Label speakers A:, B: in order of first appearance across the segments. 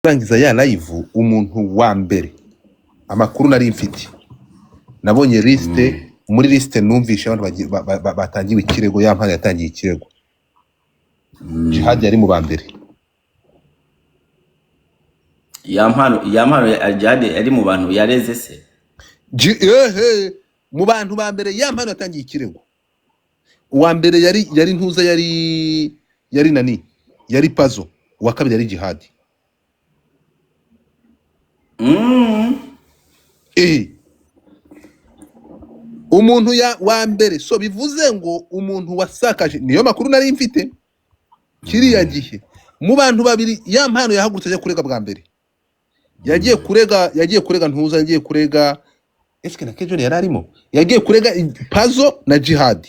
A: Rangiza ya live umuntu wa mbere amakuru nari mfite nabonye liste muri liste numvisha abantu batangiwe ikirego yampana yatangiye ikirego Jihad yari mu bambere
B: yampano Jihad yari mu bantu yareze se
A: mu bantu bambere yampano yatangiye ikirego uwa mbere yari ntuza yari nani yari Pazo uwa kabiri yari Jihad umuntu wa mbere so bivuze ngo umuntu wasakaje niyo makuru nari mfite kiriya gihe mu bantu babiri ya mpano yahagurutse ajya kurega bwa mbere yagiye kurega ntuza yagiye kurega eske na Kejon yari arimo yagiye kurega Pazo na Jihad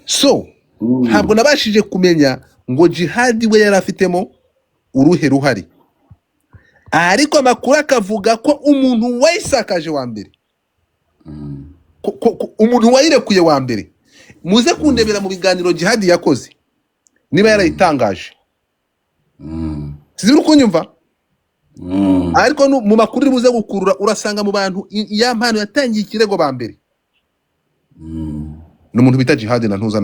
A: so ntabwo nabashije kumenya ngo Jihad we yari afitemo uruhe ruhari ariko amakuru akavuga ko umuntu wayisakaje wa mbere umuntu wayirekuye wa mbere muze kundebera mu biganiro Jihad yakoze niba yarayitangaje sizuru kunyumva ariko mu makuru buze gukurura urasanga mu bantu ya mpano yatangiye ikirego ba mbere n'umuntu bita Jihad na ntuza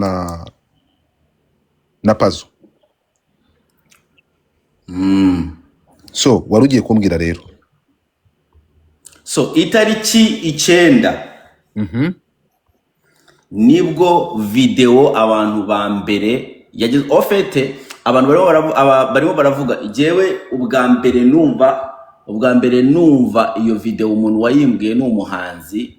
A: na Pazo so warugiye kumbwira rero
B: so itariki 9 nibwo video abantu ba mbere yagize ofete abantu barimo baravuga jewe ubwa mbere numva iyo video umuntu wayimbwiye n'umuhanzi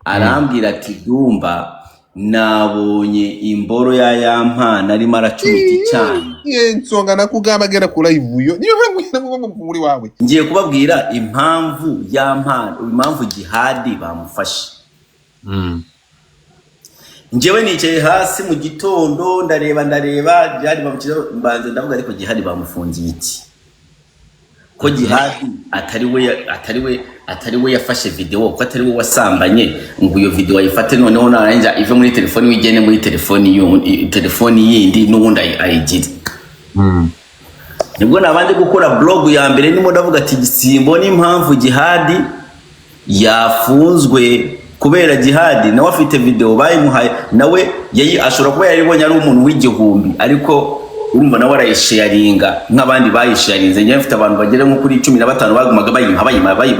B: arambwira ati dumba nabonye imboro ya yampana arimo aracumita cyane
A: nsonga nakugamba gera kula ivuyo niyo hamwe muri wawe
B: ngiye kubabwira impamvu yampana impamvu Jihad bamufashe njewe nicaye hasi mu gitondo ndareba Jihad bamukiza mbanze ndavuga ariko Jihad bamufungiye iki ko Jihad atari we yafashe video ko atari we wasambanye ngo iyo video ayifate noneho naranja ive muri telefoni wigene muri telefoni yindi n'ubundi ayigire nibwo nabanje gukora blog ya mbere nimo ndavuga ati simbona impamvu Jihad yafunzwe kubera Jihad nawe afite video bayimuhaye nawe ashobora kuba yaribonye ari umuntu w'igihumbi ariko urumva nawe arayisharinga nk'abandi bayisharinze njye mfite abantu bagera nko kuri 15 bagumaga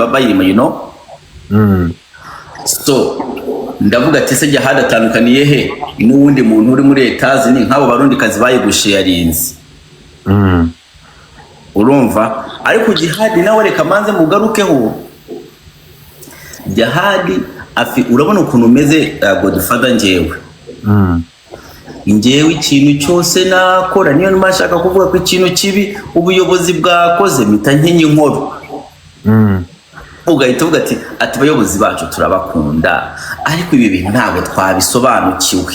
B: bayima you know so ndavuga ati se Jihad atandukaniye he n'uwundi muntu uri muri etazi ni nk'abo barundi kazi bayigusharinze urumva ariko Jihad nawe reka manze mugarukeho Jihad urabona ukuntu umeze Godfather njyewe ikintu cyose nakora niyo nashaka kuvuga ko ikintu kibi ubuyobozi bwakoze mita nkenye inkoro ugahita uvuga ati abayobozi bacu turabakunda ariko ibi bintu ntabwo twabisobanukiwe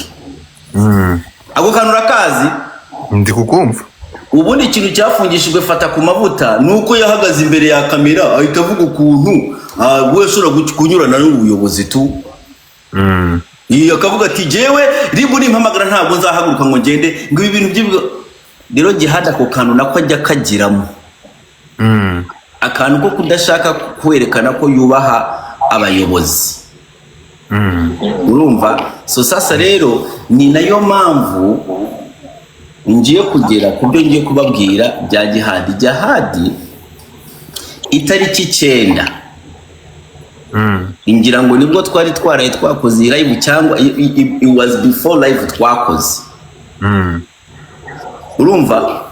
B: ako kantu urakazi
A: ndi kukumva
B: ubundi ikintu cyafungishijwe fata ku mavuta nuko yahagaze imbere ya kamera ahita avuga ukuntu weshora kunyurana n'ubuyobozi tu akavuga ati jewe ribu nimpamagara ntabwo nzahaguruka ngo ngende ngo ibi bintu by'ibwo rero Jihad ako kantu nako ajya kagiramo akantu ko kudashaka kwerekana ko yubaha abayobozi urumva so sasa rero ni nayo mpamvu ngiye kugera ku byo ngiye kubabwira bya Jihad itariki 9 ingira ngo nibwo twari twakoze live cyangwa it was before live twakoze urumva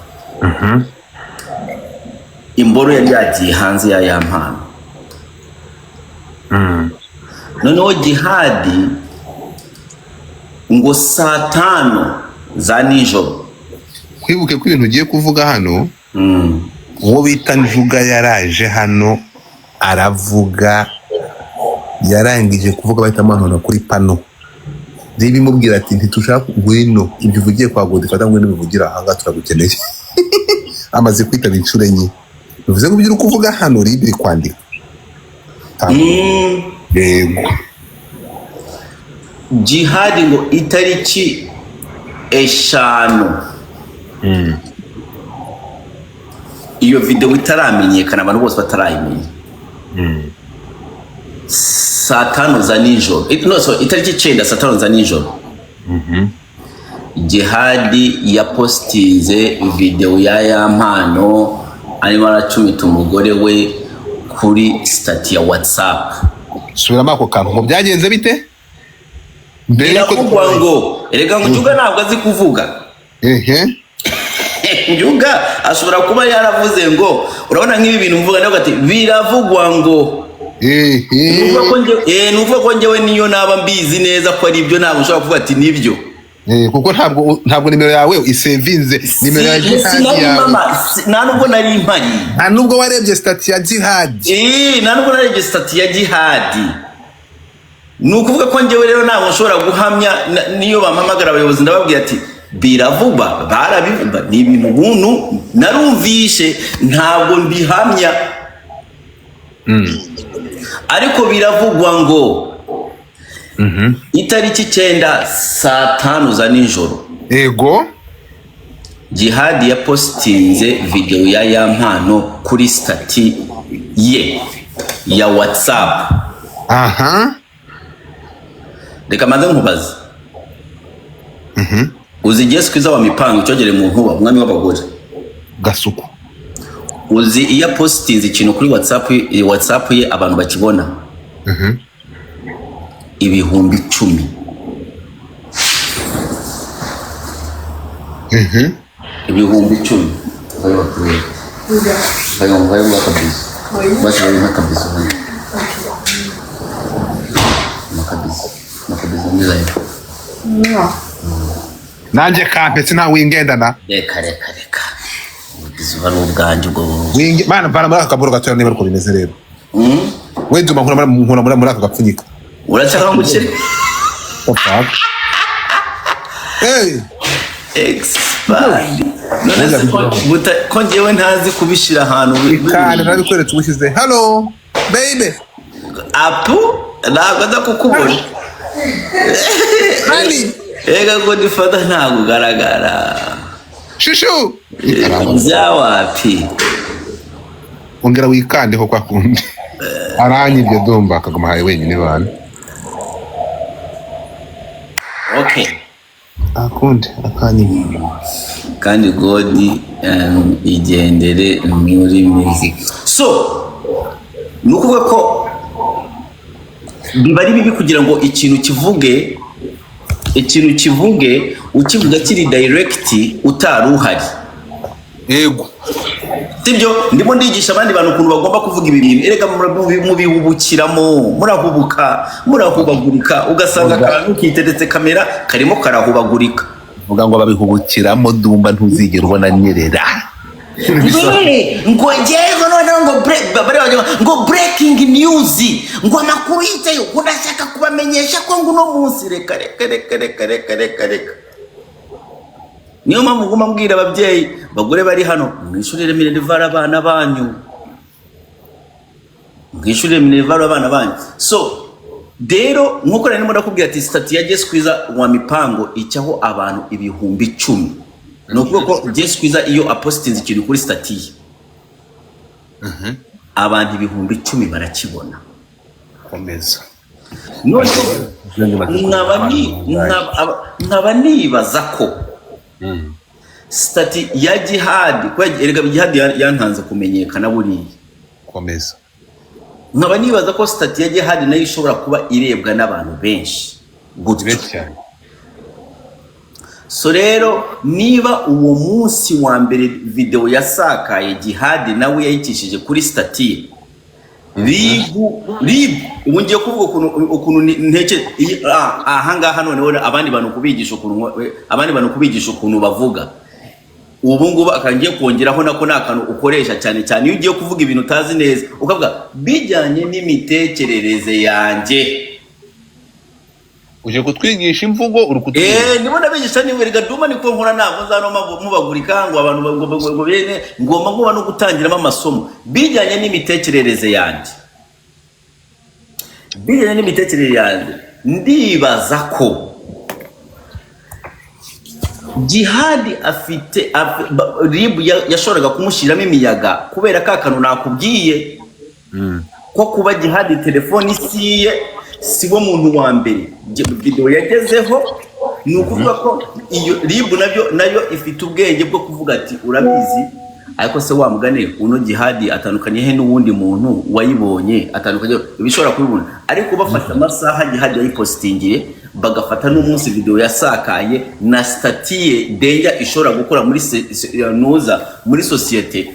B: imboro yari yagiye hanze ya yampano noneho Jihad ngo saa 5 za nijoro
A: kwibuke ko ibintu ugiye kuvuga hano uwo bita Njuga yaraje hano aravuga yarangije kuvuga bahita amanona kuri pano bimubwira ati ntitushaka ngwino ibyo uvugiye kwa Godfather ngo nibivugira ahanga turagukeneye amaze kwitaba inshuro enye bivuze ngo ibyo uri kuvuga hano ribiri kwandika yego
B: Jihad ngo itariki 5 iyo video itaramenyekana abantu bose batarayimenya saa 5 za nijoro itariki 9 saa 5 za nijoro Jihadi yapostinze video ya mpano arimo aracumita umugore we kuri stati ya WhatsApp.
A: Subiramo ako kantu ngo byagenze bite?
B: Biravugwa ngo erega Njuga ntabwo azi kuvuga. Njuga ashobora kuba yaravuze ngo urabona nk'ibi bintu mvuga nawe ati biravugwa ngo nuvuga ko njyewe niyo naba mbizi neza ko ari ibyo ntabwo ushobora kuvuga ati nibyo.
A: Kuko ntabwo nimero yawe isevinze nimero ya Jihadi yawe.
B: Nta nubwo nari impari.
A: Nta nubwo warebye stati ya Jihadi.
B: Nta nubwo narebye stati ya Jihadi. Nukuvuga ko njyewe rero ntabwo nshobora guhamya niyo bampamagara abayobozi ndababwira ati biravugwa barabivuga ni ibintu buntu narumvishe ntabwo mbihamya. Ariko biravugwa ngo itariki 9 saa 5 za nijoro
A: ego
B: Jihadi yapostinze video ya mpano kuri stati ye ya WhatsApp. Reka manze nkubaze uzi Yesu kwiza wa mipango cyogere mu nkuba umwami w'abagore
A: Gasuku
B: uzi iya postinze ikintu kuri WhatsApp ye abantu bakibona ibihumbi 10 ibihumbi 10 bayo kabisa basi bayo kabisa makabisa ngizayo
A: nanje kampetse nta wingendana
B: reka ubizuba n'ubwanje ubwo
A: mana para muri akaburo gato niba ko bimeze rero wenduma nkora muri aka gapfunyika
B: urashaka ngukire expand none ko ngewe ntazi kubishira ahantu
A: kandi nabikweretse ubushize hello baby
B: apu ntabwo ndakukubona
A: hani
B: ega ngo difata ntabwo ugaragara
A: shushu
B: byawapi
A: ongera wikandeho kwa kundi aranyibye domba akaguma haye wenyine bana
B: okay
A: akundi akanyibye
B: kandi godi igendere muri music so nukuvuga ko biba ari bibi kugira ngo ikintu kivuge ukivuga kiri direct utaruhari
A: yego
B: sibyo ndimo ndigisha abandi bantu ukuntu bagomba kuvuga ibi bintu erega mubihubukiramo murahubagurika ugasanga akantu kiteretse kamera karimo karahubagurika
A: vuga ngo babihubukiramo dumba ntuzigera ubona nyerera
B: ngo ngego noneho ngo breaking news ngo amakuru yiteyo urashaka kubamenyesha ko ngo uno munsi reka niyo mpamvu nguma mbwira ababyeyi bagore bari hano mwishurire minerval abana banyu so rero nkuko nari ndakubwira ati stati ya Yesu kwiza wa mipango icyaho abantu ibihumbi 10 nuko ko Yesu kwiza iyo apostinze ikintu kuri stati abantu ibihumbi 10 barakibona
A: komeza
B: none nkaba nibaza ko stati ya Jihadi erega Jihadi yantanze kumenyekana buriya
A: komeza
B: nkaba nibaza ko stati ya Jihadi nayo ishobora kuba irebwa n'abantu benshi
A: cyane.
B: So rero niba uwo munsi wa mbere video yasakaye Jihadi nawe yayikishije kuri stati ubungiye kuvuga ukuntu nteke ahangaha noneho abandi bantu kubigisha ukuntu bavuga ubu ngubu akangiye kongeraho nako nakantu ukoresha cyane iyo ugiye kuvuga ibintu utazi neza ukavuga bijyanye n'imitekerereze yanjye
A: uje kutwigisha imvugo urukutwigisha
B: ndimo nabigisha ni werega duma niko nkora ntabwo nzano mubagurika ngo abantu ngo bene ngomba no gutangiramo amasomo bijyanye n'imitekerereze yanjye ndibaza ko Jihad afite RIB yashoboraga kumushyiramo imiyaga kubera ka kantu nakubwiye ko kuba Jihad telefone isiye sibo muntu wa mbere video yagezeho. Ni ukuvuga ko iyo RIB nayo ifite ubwenge bwo kuvuga ati urabizi, ariko se wa mugane uno Jihad atandukanye he n'uwundi muntu wayibonye, atandukanye bishobora kubibona, ariko bafata amasaha Jihad yayipostingiye bagafata n'umunsi video yasakaye na statiye Denja ishobora gukora muri muri societe,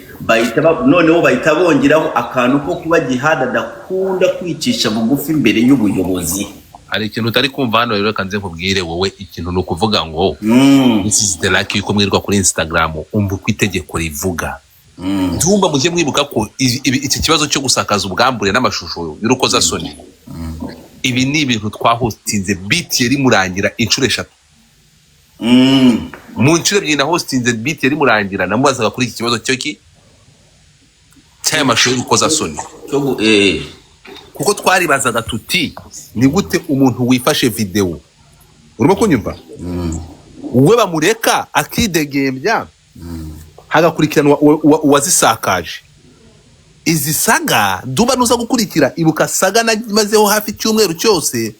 B: noneho bahita bongeraho akantu ko kuba Jihad adakunda kwicisha bugufi imbere y'ubuyobozi.
A: Hari ikintu utari kumva hano rero kanze nkubwire wowe, ikintu no kuvuga ngo this is the lucky yuko mwirwa kuri Instagram umva ku itegeko rivuga. Ndumva muje mwibuka ko iki kibazo cyo gusakaza ubwambure n'amashusho y'urukoza soni, ibi ni ibintu twahostinze beat yari murangira inshuro 3. Mu nshuro ebyiri na hostinze beat yari murangira namubazaga kuri iki kibazo cyo ki cyaya mashusho y'urukoza soni. Kuko twaribazaga tuti ni gute umuntu wifashe video urimo kunyumva uwe bamureka akidegembya hagakurikiranwa uwazisakaje. Izi saga duba nuza gukurikira, ibuka saga nagimazeho hafi cyumweru cyose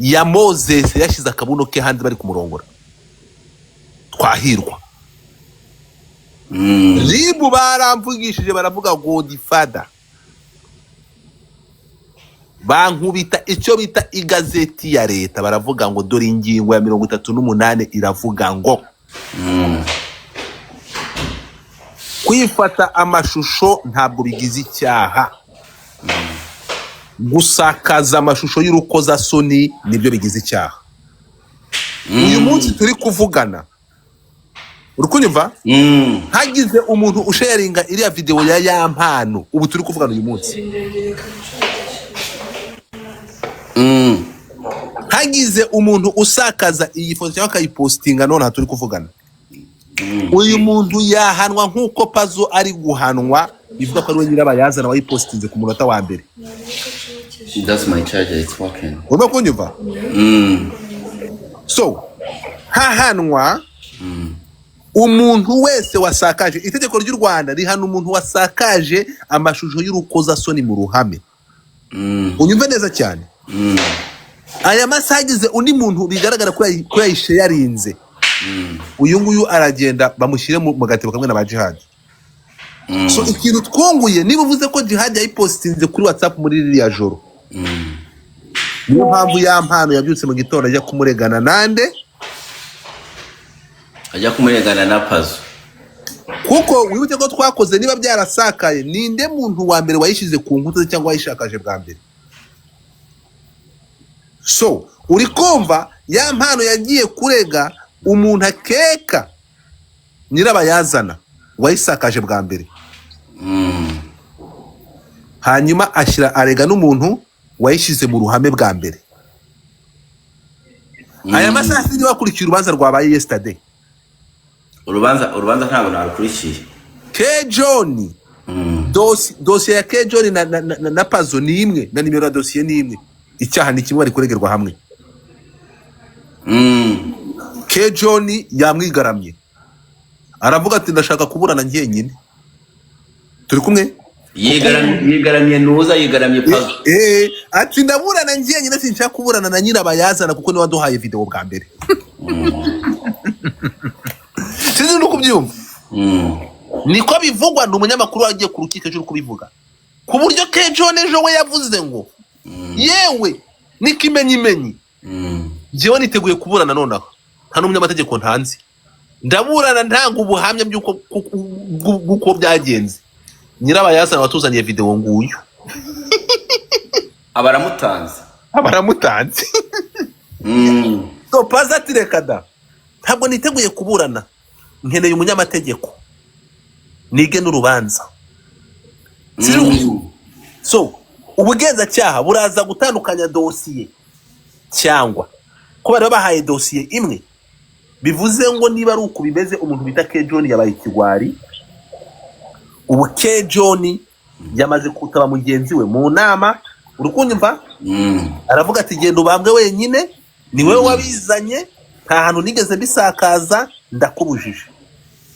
A: ya Moses yashize akabuno ke hanze bari kumurongora twahirwa. RIB baramvugishije baravuga Godfather, bankubita icyo bita igazeti ya leta, baravuga ngo dore ingingo ya 38 iravuga ngo kwifata amashusho ntabwo bigize icyaha, gusakaza amashusho y'urukoza soni nibyo bigize icyaha. Uyu munsi turi kuvugana urukunyumva, hagize umuntu usharinga iriya video ya Yampano, ubu turi kuvugana uyu munsi, hagize umuntu usakaza iyi foto cyangwa akayipostinga none turi kuvugana, uyu muntu yahanwa nkuko Pazo ari guhanwa, bivuga ko ari we nyirabayazana wayipostinze ku munota wa mbere.
B: That's my charger, it's working.
A: Urimo kunyumva? So hahanwa umuntu wese wasakaje, itegeko ry'u Rwanda rihana umuntu wasakaje amashusho y'urukoza soni mu ruhame. Unyumve neza cyane. Aya masaha hagize undi muntu bigaragara ko yayishe yarinze, uyu nguyu aragenda bamushyire mu gatebo kamwe na ba Jihad. So ikintu twonguye niba uvuze ko Jihad yayipostinze kuri WhatsApp muri ririya joro, niyo mpamvu Yampano yabyutse mu gitondo ajya kumuregana nande,
B: ajya kumuregana na Pazo.
A: Kuko wibuke ko twakoze niba byarasakaye ninde muntu wa mbere wayishize ku nkuta cyangwa wayishakaje bwa mbere. So uri kumva Yampano yagiye kurega umuntu akeka nyirabayazana wayisakaje bwa mbere, hanyuma ashyira arega n'umuntu wayishize mu ruhame bwa mbere. Aya masaha ni wakurikiye urubanza rwabaye yesterday.
B: Urubanza ntabwo narukurikiye.
A: K John dossier ya K John na Pazo ni imwe, na nimero ya dossier ni imwe, icyaha ni kimwe ari kuregerwa hamwe. K John yamwigaramye aravuga ati ndashaka kuburana njyenyine. Turi kumwe?
B: Yigaramye nuza, yigaramye Pazo.
A: Ati ndaburana njyenyine sinshaka kuburana na nyirabayazana kuko ni waduhaye video bwa mbere. Sinzi no kubyumva. Niko bivugwa n'umunyamakuru wagiye ku rukiko cyo kubivuga. Ku buryo K John ejo we yavuze ngo yewe nikimenyimenyi jewe niteguye kuburana nonaho nta n'umunyamategeko ntanzi, ndaburana ntanga ubuhamya by'uko byagenze. Nyirabayazana watuzaniye video nguyu abaramutanze. So Pazo ati reka da, ntabwo niteguye kuburana, nkeneye umunyamategeko nige n'urubanza. So ubugenzacyaha buraza gutandukanya dosiye cyangwa ko bari bahaye dosiye imwe, bivuze ngo niba ari uko bimeze umuntu bita K John yabaye ikigwari. Ubu K John yamaze kutaba mugenzi we mu nama, urukunyumva, aravuga ati genda ubambwe wenyine, ni wewe wabizanye, nta hantu nigeze mbisakaza, ndakubujije.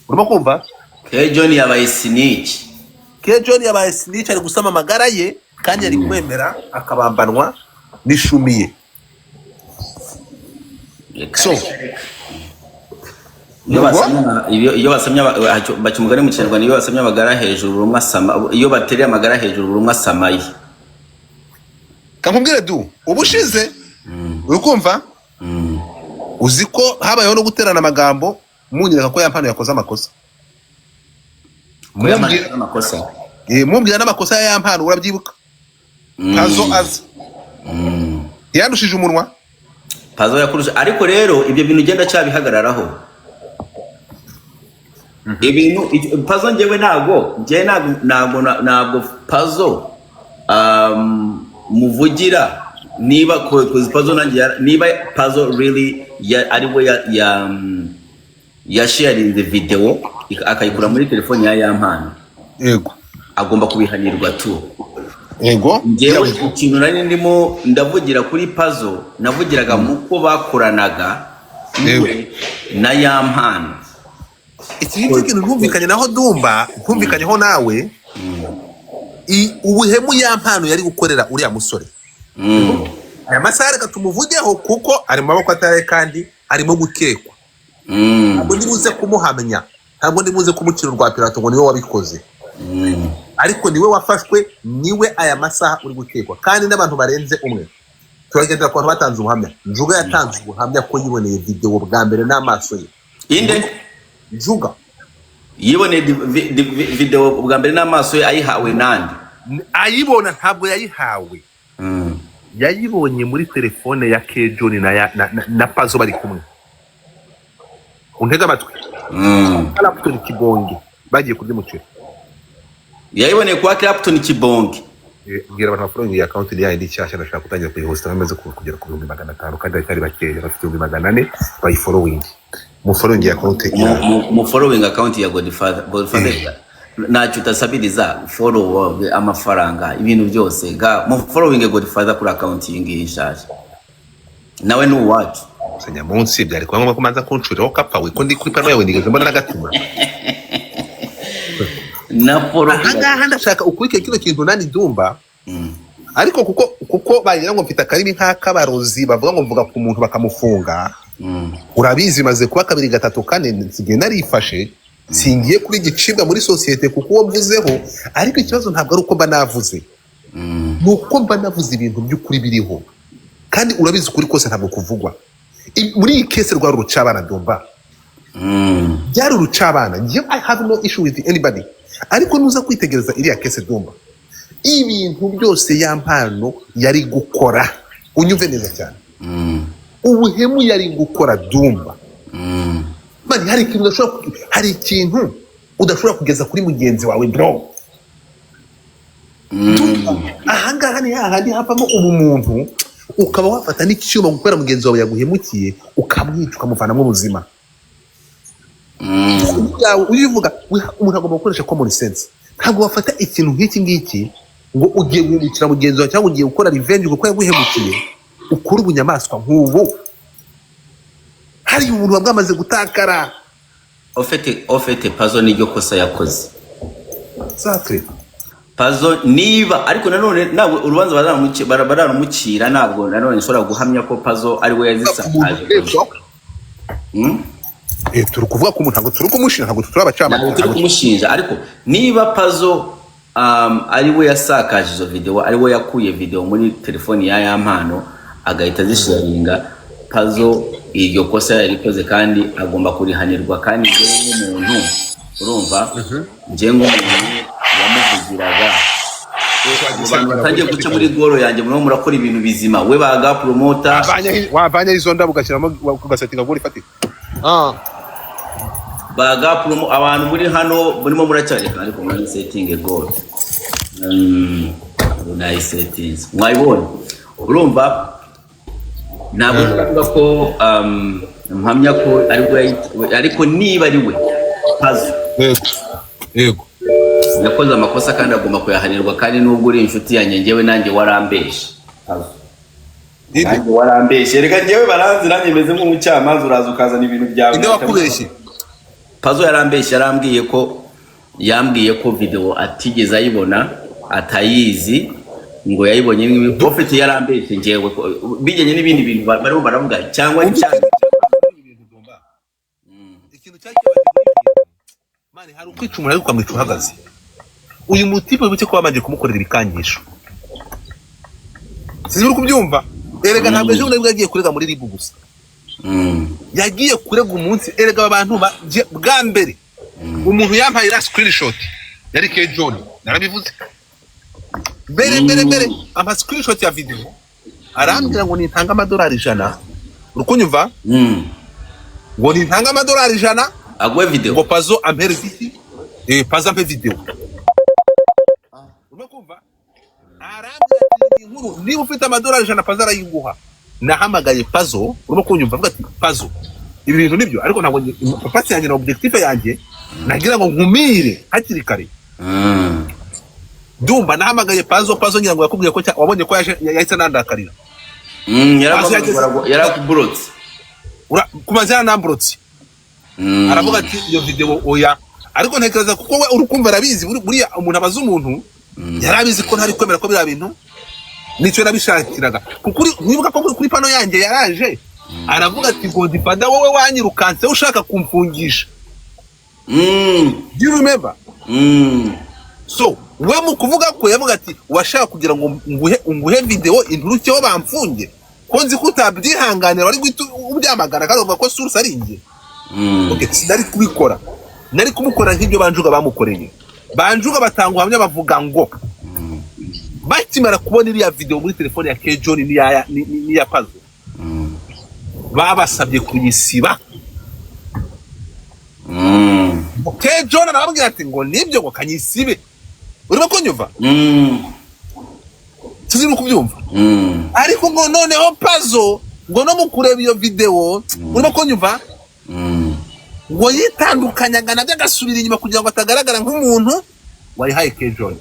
A: Urimo kumva?
B: John yabaye snitch.
A: John yabaye snitch, ari gusama amagara ye kandi yari kwemera akabambanwa n'ishumiye. So
B: iyo basamye bacumugane mu Kinyarwanda, iyo basamye amagara hejuru rumwe asama, iyo batereye amagara hejuru rumwe asamaye.
A: Kankubwire du ubushize uri kumva uzi ko habayeho no guterana amagambo munyereka ko yampano yakoze amakosa. Mumbwira n'amakosa ya yampano urabyibuka? Pazo aza yandushije umunwa.
B: Pazo yakuruje, ariko rero ibyo bintu ugenda cyabihagararaho. Ibintu Pazo njyewe ntabwo Pazo muvugira niba koze Pazo nanjye niba Pazo really ariwe ya sharing the video akayikura muri telefone ya yampano.
A: Yego,
B: agomba kubihanirwa tu.
A: Yego,
B: njyewe ikintu nari ndimo ndavugira kuri Pazo navugiraga muko bakoranaga na yampano.
A: Iki kintu ntumvikanye naho Dumba, ntumvikanyeho nawe. Ubuhemu yampano yari gukorera uriya musore. Aya masaha reka tumuvugeho kuko ari mu maboko atari kandi arimo gukekwa. Ntabwo ndibuze kumuhamya, ntabwo ndibuze kumukira urwa Pilato ngo niwe wabikoze. Ariko niwe wafashwe, niwe aya masaha uri gukekwa kandi n'abantu barenze umwe. Turagendera ku bantu batanze ubuhamya. Njuga yatanze ubuhamya ko yiboneye video bwa mbere n'amaso ye.
B: Inde
A: Njuga
B: yiboneye video bwa mbere n'amaso ye, ayihawe nande?
A: Ayibona ntabwo yayihawe. Yayibonye muri telefone ya John na Pazo bari kumwe. Untega amatwi. Clapton Kibonge bagiye kurya umuceri.
B: Yayiboneye kwa Clapton Kibonge.
A: Ngira abantu bafollowing account ya indi cyashya nashaka kutangira kuyihosta bamaze kugera ku 500 kandi ari bakeya bafite 400 bayifollowing. Mu following account
B: mu following account ya Godfather nacho utasabiriza follow amafaranga ibintu byose ga mu following Godfather kuri account yingi ishasha. Nawe no wacu
A: senya munsi byari kwa ngoma kumanza kunshuriraho kapfa we ko ndi kuri pano yawe nigeze mbona nagatuma.
B: Na follow
A: aha ndashaka ukurike kino kintu nani Dumba. Ariko kuko bagira ngo mfita karimi nk'akabarozi bavuga ngo mvuga ku muntu bakamufunga. Urabizi maze kuba 2 3 4 nsigaye narifashe singiye kuri gicibwa muri societe kuko uwo mvuzeho. Ariko ikibazo ntabwo ari uko mba navuze, nuko mba navuze ibintu by'ukuri biriho kandi urabizi kuri kose ntabwo kuvugwa. Muri iyi case rwa rucabana Dumba byari urucabana. I have no issue with anybody, ariko nuza kwitegereza iriya case Dumba, ibintu byose yampano yari gukora, unyumve neza cyane, ubuhemu yari gukora Dumba. Mani hari ikintu udashobora kugeza kuri mugenzi wawe bro. Ahangaha ni hahandi havamo ubumuntu, ukaba wafata n'icyuma gukora mugenzi wawe yaguhemukiye ukamwica ukamuvanamo ubuzima. Uyivuga umuntu agomba gukoresha common sense. Ntabwo wafata ikintu nk'iki ngiki ngo ugiye guhemukira mugenzi wawe cyangwa ugiye gukora revenge kuko yaguhemukiye ukora ubunyamaswa nk'ubu. Hari umuntu wabwamaze gutakara.
B: Ofete Pazo niryo kosa yakoze.
A: Exactly.
B: Pazo niba ariko nanone ntabwo urubanza baranumukira, ntabwo nanone nshobora guhamya ko Pazo ari we yazisakaje.
A: Turi kuvuga ko umuntu ntabwo turi kumushinja, ntabwo turabacama,
B: ntabwo turi kumushinja, ariko niba Pazo ari we yasakaje izo video, ari we yakuye video muri telefone ya yampano agahita zisharinga, Pazo iryo kosa yarikoze kandi agomba kurihanirwa. Kandi ngewe nk'umuntu urumva, ngewe nk'umuntu wamuvugiraga, abantu batangiye guca muri goro yanjye murimo murakora ibintu bizima, we baga promoter
A: wavanya izo ndabo ugashyiramo kugasetinga goro ifatika.
B: Baga promo abantu muri hano murimo muracyareka ariko muri setting goro nice settings mwayibonye. Urumva ntabwo tuvuga ko mpamya ko ariko niba ari we Pazo
A: yego
B: yakoze amakosa kandi agomba kuyahanirwa. Kandi nubwo uri inshuti yanjye ngewe nanjye warambeshe Pazo, nanjye warambeshe, reka ngewe baranzi nanjye meze nk'umucamanza uraza ukazana ibintu byawe.
A: Inde wakubeshye?
B: Pazo yarambeshye yambwiye ko video atigeze ayibona atayizi ngo yayibonye n'ibi Prophet yarambeshye njewe bigenye n'ibindi bintu bari baravuga cyangwa
A: ikintu cyakibaje mani hari ukwica umuntu ariko kwamwica uhagaze uyu mutipe bice ko bamaje kumukorera ibikangisho sinzi uri kubyumva erega ntabwo ejo nabwo yagiye kurega muri ribu gusa yagiye kurega umunsi erega abantu bwa mbere umuntu yampaye la screenshot yari ke John narabivuze mbere ama screenshot ya video arambira ngo nitanga amadolari 100 urukunyumva ngo nitanga amadolari 100
B: agwe video
A: ngo Pazo ampere viti Pazo ampe video urukumva arambira inkuru niba ufite amadolari 100 Pazo arayiguha nahamagaye Pazo urukunyumva avuga ati Pazo ibi bintu nibyo ariko ntabwo papa yanjye na objectif yanjye nagira ngo nkumire hakiri kare Dumba nahamagaye Pazo ngira ngo yakubwiye ko wabonye ko yahise nandakarira
B: yarakuburotse
A: kumazana namburotse aravuga ati iyo video oya ariko ntekereza kuko we urukumva arabizi buriya umuntu abaza umuntu yarabizi ko ntari kwemera ko bira bintu nicyo nabishakiraga kuko nibuka ko kuri pano yanjye yaraje aravuga ati Godfather wowe wanyirukanse ushaka kumfungisha do you remember so we mu kuvuga ko yavuga ati washaka kugira ngo nguhe video inturuke ho bamfunge ko nzi ko utabyihanganira wari ubyamagara kandi uvuga ko source ari inge okay sinari kubikora nari kumukora nk'ibyo banjuga bamukoreye banjuga batanga uhamya bavuga ngo bakimara kubona iriya video muri telefone ya K John ni ya Pazo babasabye kuyisiba K John arababwira ati ngo nibyo ngo kanyisibe urimo kunyumva tuzi kubyumva ariko ngo noneho Pazo ngo no mukureba iyo video urimo kunyumva ngo yitandukanyaga nabyo agasubira inyuma kugira ngo atagaragara nk'umuntu wayihaye K John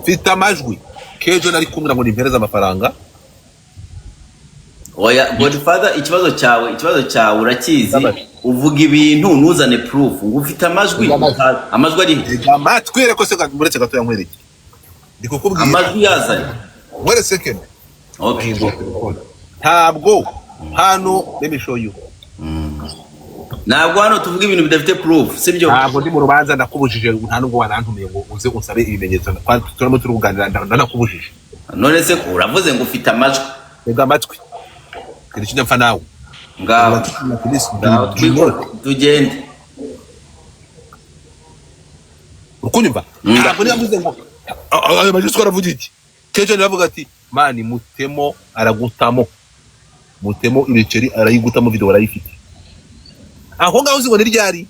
A: mfite amajwi K John ari kumbwira ngo nimpereza amafaranga
B: oya Godfather ikibazo cyawe urakizi uvuga ibintu ntuzane proof ngo ufite amajwi ari
A: amatwire ko se muretse gato yankwereke ndikukubwira
B: amajwi yazanye
A: wait a second
B: okay
A: ntabwo hano let me show you
B: ntabwo hano tuvuga ibintu bidafite proof sibyo
A: ntabwo ndi mu rubanza ndakubujije nta nubwo warantumiye ngo uze unsabe ibimenyetso turamo turuganira ndanakubujije
B: none se uravuze ngo ufite amajwi
A: ega amatwi kiri kinapfa nawe
B: ngaho tugende
A: ukunyumva ntabwo niyavuze ngo ayo majwi twaravuga iki kejo ndavuga ati mani mutemo aragutamo mutemo ibiceri arayigutamo video arayifite aho ngaho uzibona ryari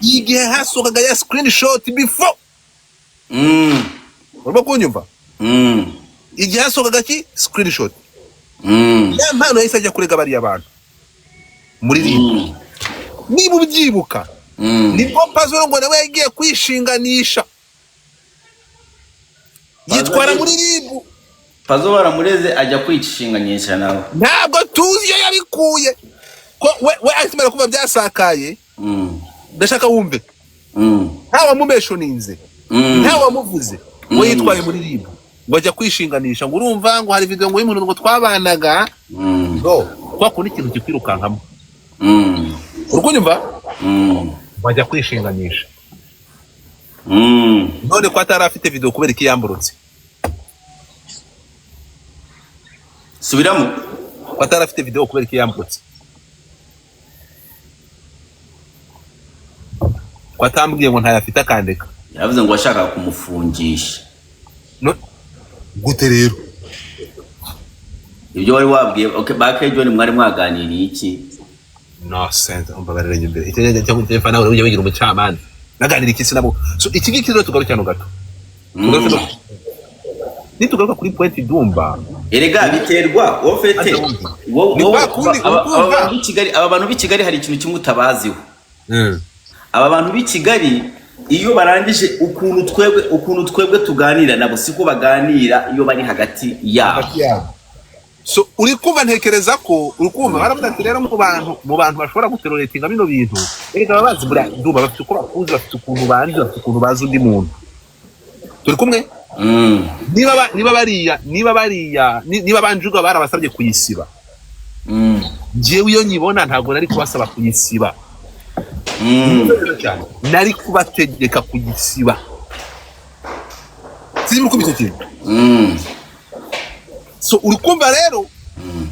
A: igihe hasokaga ya screenshot before urimo kunyumva igihe hasokaga ki screenshot ya mpano yahise ajya kurega bariya abantu muri ribu niba ubyibuka nibwo Pazo ngo nawe yagiye kwishinganisha yitwara muri ribu
B: Pazo baramureze ajya kwishinganisha nawe
A: ntabwo tuzi iyo yabikuye ko we asimara kuva byasakaye ndashaka wumve ntawe mumeshoninze ntawe wamuvuze ngo yitwaye muri ribu ngo ajya kwishinganisha ngo urumva ngo hari video ngo y'umuntu ngo twabanaga ngo twakunda ikintu kikwirukankamo urukunyumva bajya kwishinganisha none ko atari afite video kubera iki yamburutse
B: subiramo
A: ko atari afite video kubera iki yamburutse ko atambwiye ngo ntayafite akandeka
B: yavuze ngo washaka kumufungisha
A: no gute rero
B: ibyo wari wabwiye okay K John mwari mwaganiriye iki
A: no sense umbabarira imbere icyo cyangwa telefone nawe ujye wigira umucamanza naganira iki sinabo so iki giki rero tugarukana gato nitugaruka kuri point Dumba
B: erega biterwa ofete aba bantu b'i Kigali hari ikintu kimwe utabaziho aba bantu b'i Kigali iyo barangije ukuntu twebwe tuganira nabo siko baganira iyo bari hagati yabo
A: so uri kumva ntekereza ko uri kumva baravuga ati rero mu bantu bashobora guteroretinga bino bintu erega babazi ndumva bafite uko bakuzi bafite ukuntu banzi bafite ukuntu bazi undi muntu turi kumwe niba banjuga barabasabye kuyisiba njyewe iyo nyibona ntabwo nari kubasaba kuyisiba nari kubategeka kuyisiba sinzi uko bikokeye so uri kumva rero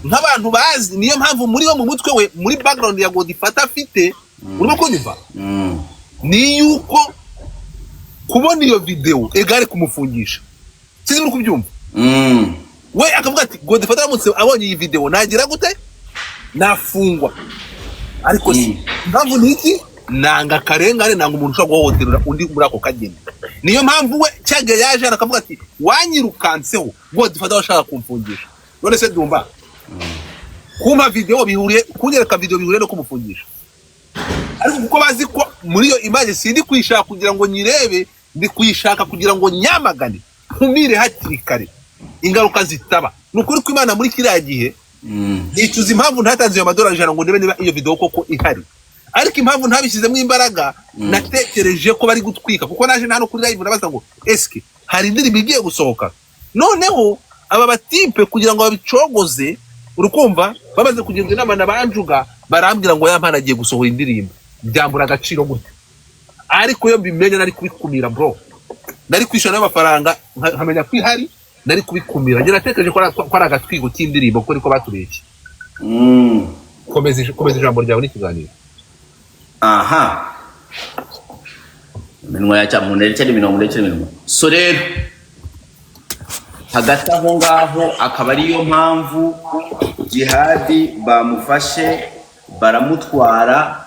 A: nk'abantu bazi niyo mpamvu muri wo mu mutwe we muri background ya Godfather afite urimo kunyumva ni yuko kubona iyo video egare kumufungisha sinzi uko byumva we akavuga ati Godfather aramutse abonye iyi video nagira gute nafungwa ariko si mpamvu niki nanga karengane nanga umuntu ushobora guhohotera undi muri ako kageni niyo mpamvu we cyage yaje akavuga ati wanyirukanseho Godfather washaka kumfungisha none se ndumva kuma video bihuriye kunyereka video bihuriye no kumufungisha ariko kuko bazi ko muri iyo image sindi kwishaka kugira ngo nyirebe ndi kwishaka kugira ngo nyamagane nkumire hakiri kare ingaruka zitaba nukuri ko Imana muri kiriya gihe nicuza impamvu ntatanze ayo madolari 100 ngo ndebe niba iyo video koko ihari ariko impamvu ntabishyizemo imbaraga natekereje ko bari gutwika kuko naje hano kuri live nabaza ngo eske hari indirimbo igiye gusohoka noneho aba batipe kugira ngo babicogoze urukumva bamaze kugenda inama nabanjuga barambwira ngo yampana agiye gusohora indirimbo byambura agaciro gute ariko yo bimenye nari kubikumira bro nari kwishana amafaranga nkamenya kwihari nari kubikumira ngira natekereje ko ari agatwigo cy'indirimbo kuko niko batubeshye komeza ijambo ryawe n'ikiganiro
B: aha minwa ya cyamunere cyane minwa so rero hagati aho ngaho akaba ariyo mpamvu Jihadi bamufashe baramutwara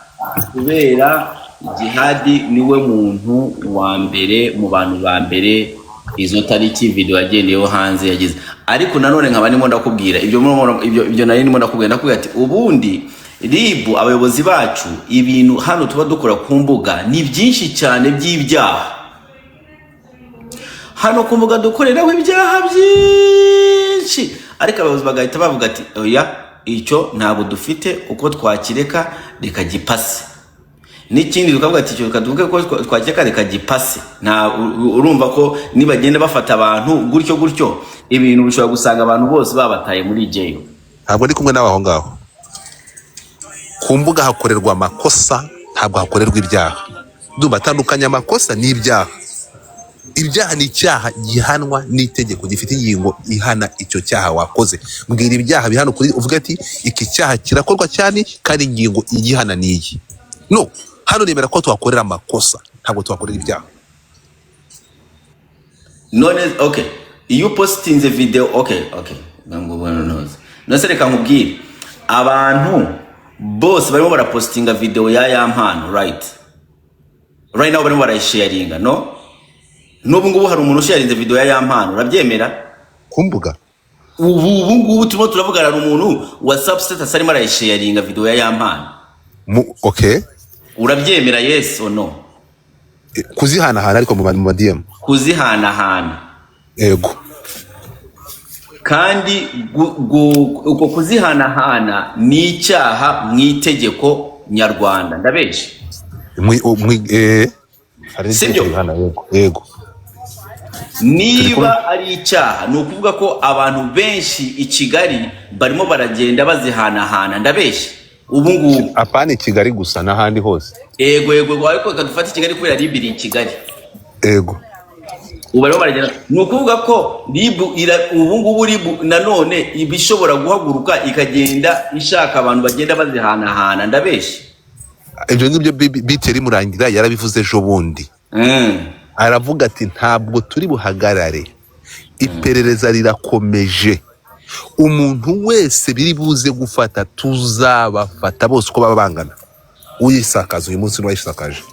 B: kubera Jihadi niwe muntu wa mbere mu bantu ba mbere izo tariki video yagendeyeho hanze yagize ariko nanone nkaba nimo ndakubwira ibyo nari nimo ndakubwira ati ubundi RIB abayobozi bacu ibintu hano tuba dukora ku mbuga ni byinshi cyane by'ibyaha hano ku mbuga dukoreraho ibyaha byinshi ariko abayobozi bagahita bavuga ati oya icyo ntabwo dufite uko twakireka reka gipase n'ikindi tukavuga ati icyo kaduvuge ko twakireka reka gipase nta urumva ko nibagenda bafata abantu gutyo ibintu bishobora gusanga abantu bose babataye muri jail
A: ntabwo ndi kumwe n'abaho ngaho ku mbuga hakorerwa amakosa ntabwo hakorerwa ibyaha ndumva atandukanye amakosa n'ibyaha ibyaha ni icyaha gihanwa n'itegeko gifite ingingo ihana icyo cyaha wakoze mbwira ibyaha bihano kuri uvuga ati iki cyaha kirakorwa cyane kandi ingingo igihana niyi no hano nemera ko twakorera amakosa ntabwo twakorera ibyaha
B: none okay iyo posting the video okay ntabwo bwana noze nose reka nkubwire abantu bose barimo barapostinga video ya yampano right now barimo barayisharinga no n'ubu ngubu hari umuntu usharinze video ya yampano urabyemera
A: ku mbuga
B: ubu ngubu turimo turavugana n'umuntu WhatsApp status arimo arayisharinga video ya yampano
A: okay
B: urabyemera yes or no
A: kuzihana ariko mu DM
B: kuzihana
A: yego
B: kandi uko kuzihana ni icyaha mu itegeko nyarwanda ndabeshe
A: sibyo yego
B: niba ari icyaha ni ukuvuga ko abantu benshi i Kigali barimo baragenda bazihana ndabeshe ubu ngubu
A: apana i Kigali gusa n'ahandi hose
B: yego ariko kadufata i Kigali kubera RIB iri i Kigali
A: yego
B: ubarimo baragenda ni ukuvuga ko RIB ubu ngubu RIB nanone ibishobora guhaguruka ikagenda ishaka abantu bagenda bazihana ndabeshe
A: ibyo ngibyo biteri murangira yarabivuze ejo bundi aravuga ati ntabwo turi buhagarare iperereza rirakomeje umuntu wese biri buze gufata tuzabafata bose uko baba bangana uyisakaza uyu munsi n'uwayisakaje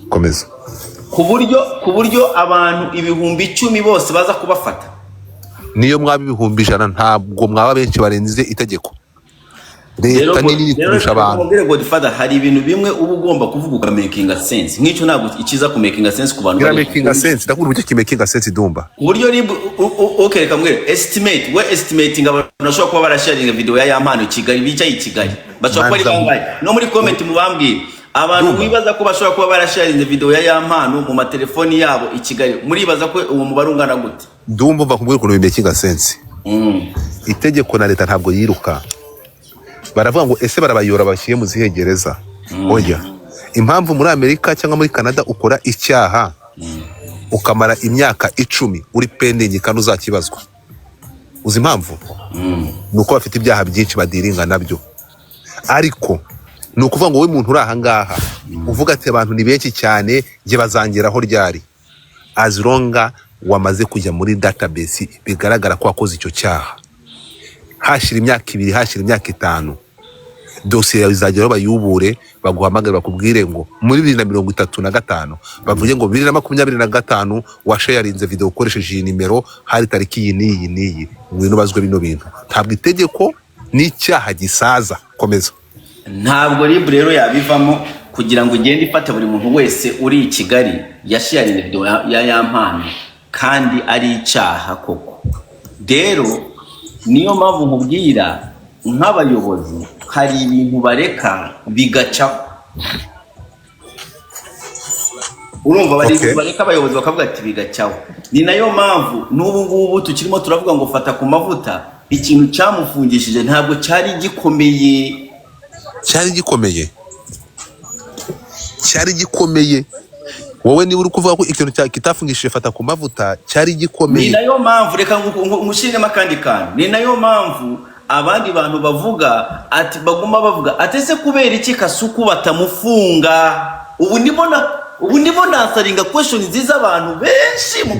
A: komeza
B: ku buryo abantu ibihumbi 10 bose baza kubafata
A: niyo mwaba ibihumbi 100 ntabwo mwaba benshi barenze itegeko leta ni nini kurusha abantu.
B: Rero Godfather, hari ibintu bimwe uba ugomba kuvuga uka making a sense. Nk'icyo ntabwo ikiza ku making a sense ku bantu
A: bari making a sense. Ndakubwira uburyo ki making a sense Dumba.
B: Uburyo okay, reka mbwira estimate, we estimating abantu bashobora kuba barasharinga video ya Yampano Kigali, bicaye i Kigali. Bashobora kuba ari bangahe? No muri comment mubambwira. Abantu wibaza ko bashobora kuba barasharinga video ya Yampano mu matelefoni yabo i Kigali. Muribaza ko uwo mubare ungana gute?
A: Dumba mva kumbwira ukuntu making a sense. Itegeko na leta ntabwo yiruka. Baravuga ngo ese barabayora bashiye mu zihegereza. Oya. Impamvu muri Amerika cyangwa muri Canada ukora icyaha ukamara imyaka 10 uri pending kandi uzakibazwa. Uzi impamvu? Nuko bafite ibyaha byinshi badiringa nabyo. Ariko nukuvuga ngo we muntu uri aha ngaha uvuga ati abantu ni benshi cyane nge bazangeraho ryari. As long wamaze kujya muri database bigaragara ko wakoze icyo cyaha. Hashira imyaka 2, hashira imyaka 5. Dosiye yawe izageraho bayubure baguhamagara bakubwire ngo muri 2035 bavuye ngo 2025 washarinze video ukoresheje iyi nimero hari tariki iyi niyi ngwino bazwe bino bintu. Ntabwo itegeko n'icyaha gisaza. Komeza.
B: Ntabwo rero yabivamo kugira ngo ugende ifata buri muntu wese uri i Kigali yasharinze video ya Yampano kandi ari icyaha koko. Rero niyo mpamvu nkubwira nk'abayobozi hari ibintu bareka bigacaho. Urumva bareka abayobozi bakavuga ati bigacaho. Ni nayo mpamvu n'ubu ngubu tukirimo turavuga ngo fata ku mavuta, ikintu cyamufungishije ntabwo cyari gikomeye. Cyari gikomeye. Wowe niba uri kuvuga ko ikintu kitafungishije fata ku mavuta cyari gikomeye. Ni nayo mpamvu reka ngushiremo kandi kantu. Ni nayo mpamvu abandi bantu bavuga ati baguma bavuga ati ese kubera iki Kasuku batamufunga. Ubu ndibona asaringa question nziza abantu benshi mu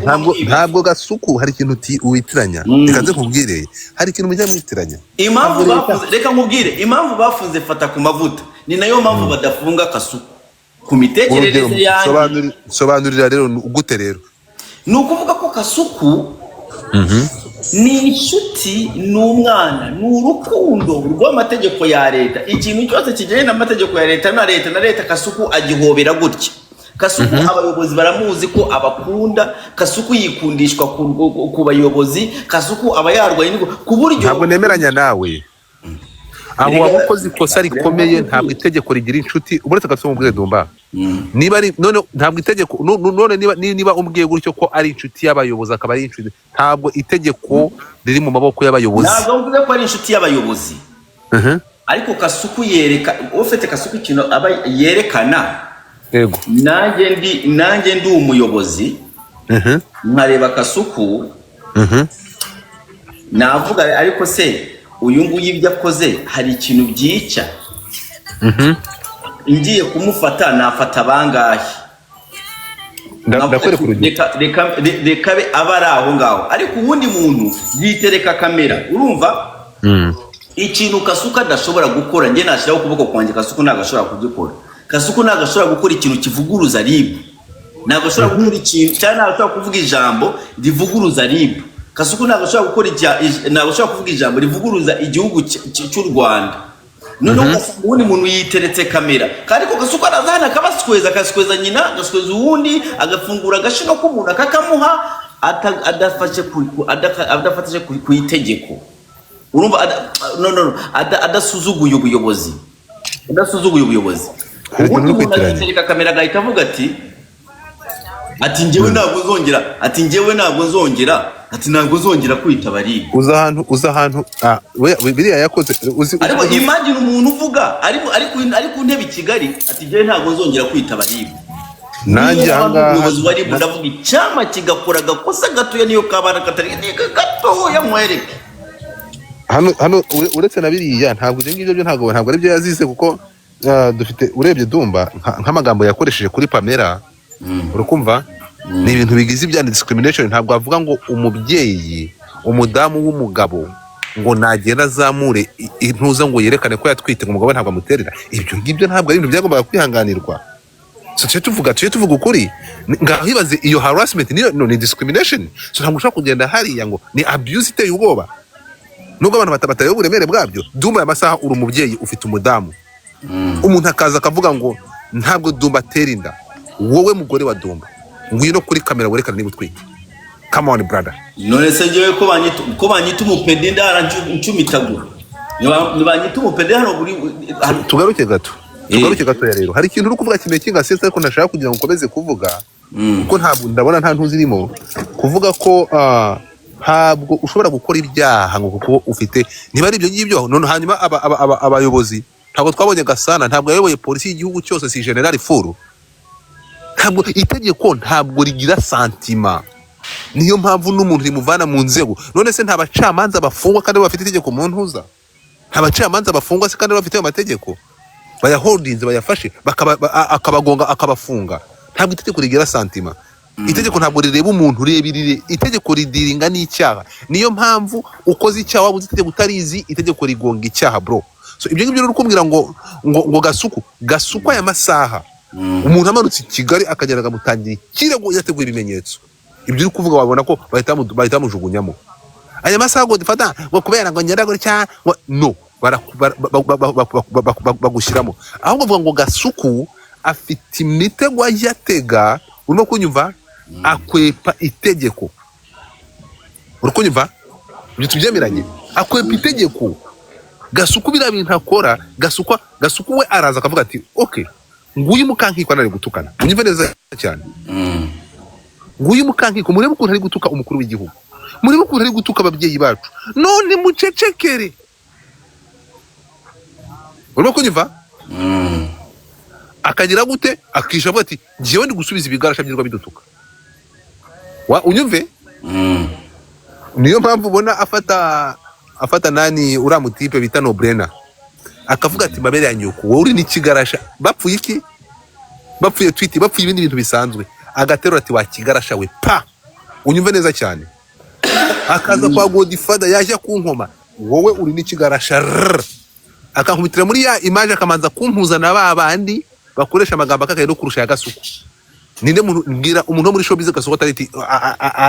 A: ntabwo Kasuku hari ikintu uwitiranya. Reka nze kubwire hari ikintu mujya mwitiranya.
B: Impamvu bafunze reka nkubwire impamvu bafunze fata ku mavuta ni nayo mpamvu badafunga Kasuku. Ku mitekerereze yanjye
A: sobanurira rero gute rero.
B: Nukuvuga ko Kasuku ni inshuti n'umwana n'urukundo rw'amategeko ya leta. Ikintu cyose kijyanye n'amategeko ya leta na leta Kasuku agihobera gutya. Kasuku abayobozi baramuzi ko abakunda. Kasuku yikundishwa ku bayobozi. Kasuku aba yarwaye ku buryo
A: ntabwo nemeranya nawe. Aho wabukoze ikosa rikomeye ntabwo itegeko rigira inshuti. Uburetse Kasuku Dumba. Niba ari none ntabwo itegeko none niba umbwiye gutyo ko ari inshuti y'abayobozi akaba ari inshuti, ntabwo itegeko riri mu maboko y'abayobozi.
B: Ntabwo mvuze ko ari inshuti y'abayobozi. Ariko Kasuku yereka ufite Kasuku kino aba yerekana.
A: Yego.
B: Nanjye ndi umuyobozi. Nkareba Kasuku. Navuga ariko se uyu nguyu ibyo akoze hari ikintu byica. Ngiye kumufata nafata bangahe.
A: Ndakore ku rugero.
B: Reka be abari aho ngaho. Ariko ubundi muntu yitereka kamera. Urumva? Ikintu Kasuku adashobora gukora nge nashyiraho ukuboko kwanjye Kasuku nagashobora kugikora. Kasuku nagashobora gukora ikintu kivuguruza RIB. Nagashobora gukora ikintu cyane nagashobora kuvuga ijambo rivuguruza RIB. Kasuku nagashobora gukora nagashobora kuvuga ijambo rivuguruza igihugu cy'u Rwanda. Noneho ubundi muntu yiteretse kamera. Kandi ko Kasuku arazana akabasweza nyina, agasweza uwundi, agafungura agashino k'umuntu akakamuha adafatije ku itegeko. Urumva adasuzuguye ubuyobozi. Ubundi umuntu yitereka kamera agahita avuga ati njyewe ntabwo nzongera ntabwo nzongera kwitaba RIB.
A: Uza ahantu biriya yakoze
B: ariko imagine umuntu uvuga ari ku ntebe i Kigali ati njyewe ntabwo nzongera kwitaba RIB.
A: Nanjye
B: umuyobozi wa RIB ndavuga icyama kigakora gakosa gatoya niyo kabana katari gatoya mwereke
A: hano uretse na biriya ntabwo ngibyo ntabwo ari byo yazize kuko dufite urebye Dumba nk'amagambo yakoresheje kuri Pamela. Urukumva ni ibintu bigize ibya discrimination. Ntabwo avuga ngo umubyeyi umudamu w'umugabo ngo nagenda azamure intuza ngo yerekane ko yatwite ngo umugabo ntabwo amuterera. Ibyo ngibyo ntabwo ari ibintu byagombaga kwihanganirwa. So tuje tuvuga ukuri ngaho hibaze iyo harassment ni discrimination. So ntabwo ushaka kugenda hariya ngo ni abuse iteye ubwoba. nubwo abantu batabataye uburemere bwabyo. Dumba ya masaha uri umubyeyi ufite umudamu, umuntu akaza akavuga ngo ntabwo Dumba atera inda. Wowe mugore wa Dumba ngwino kuri kamera werekana niba utwite. Come on brother.
B: None se ngewe ko banyita umupedi ndara ncumitago. Nibanyita umupedi hano buri
A: tugaruke gato. Tugaruke gato rero. Hari ikintu uri kuvuga kimwe kingasetse ariko nashaka kugira ngo ukomeze kuvuga. Kuko ntabwo ndabona nta ntuzi irimo kuvuga ko ntabwo ushobora gukora ibyaha ngo kuko ufite niba ari ibyo ngibyo. None hanyuma abayobozi ntabwo twabonye Gasana, ntabwo yayoboye polisi y'igihugu cyose, si General Furu. Ntabwo itegeko ntabwo rigira santima, niyo mpamvu n'umuntu rimuvana mu nzego. None se nta bacamanza bafungwa kandi bafite itegeko mu ntuza? Nta bacamanza bafungwa se kandi bafite amategeko? Bayaholdinze bayafashe akabagonga akabafunga. Ntabwo itegeko rigira santima. Itegeko ntabwo rireba umuntu rebirire, itegeko ridiringa n'icyaha. Niyo mpamvu ukoze icyaha wabuze itegeko utarizi, itegeko rigonga icyaha bro. So ibyo ngibyo rero kumbwira ngo gasuku aya masaha umuntu amanutse i Kigali akagera agamutangira ikirego yateguye ibimenyetso. Ibyo uri kuvuga wabona ko bahita mujugunyamo. Aya masaha ngo difata ngo kubera ngo nyaragore cya no bagushyiramo. Aho bavuga ngo gasuku afite imitego yatega, urimo kunyumva, akwepa itegeko. Urukunyumva? Ibyo tubyemeranye. Akwepa itegeko. Gasuku bira bintu akora, gasuku we araza akavuga ati okay, nguyu mukankiko nari gutukana. Unyumva neza cyane. Nguyu mukankiko murebe ukuntu ari gutuka umukuru w'igihugu. Murebe ukuntu ari gutuka ababyeyi bacu. None mucecekere. Urimo kunyumva? Akagira gute? Akisha avuga ati ngiye ndi gusubiza ibigarasha byirwa bidutuka. Unyumve? Niyo mpamvu ubona afata nani uramutipe bita no brainer. Akavuga ati mabere ya nyuko wowe uri n'ikigarasha. Bapfuye iki? Bapfuye tweet, bapfuye ibindi bintu bisanzwe. Agatero ati wakigarasha we pa. Unyumve neza cyane. Akaza kwa Godfather yaje kunkoma. Wowe uri n'ikigarasha. Akankubitira muri ya image akamanza kumpuza na babandi bakoresha amagambo akakaye no kurusha ya gasuku. Ninde mbwira umuntu muri showbiz gasuku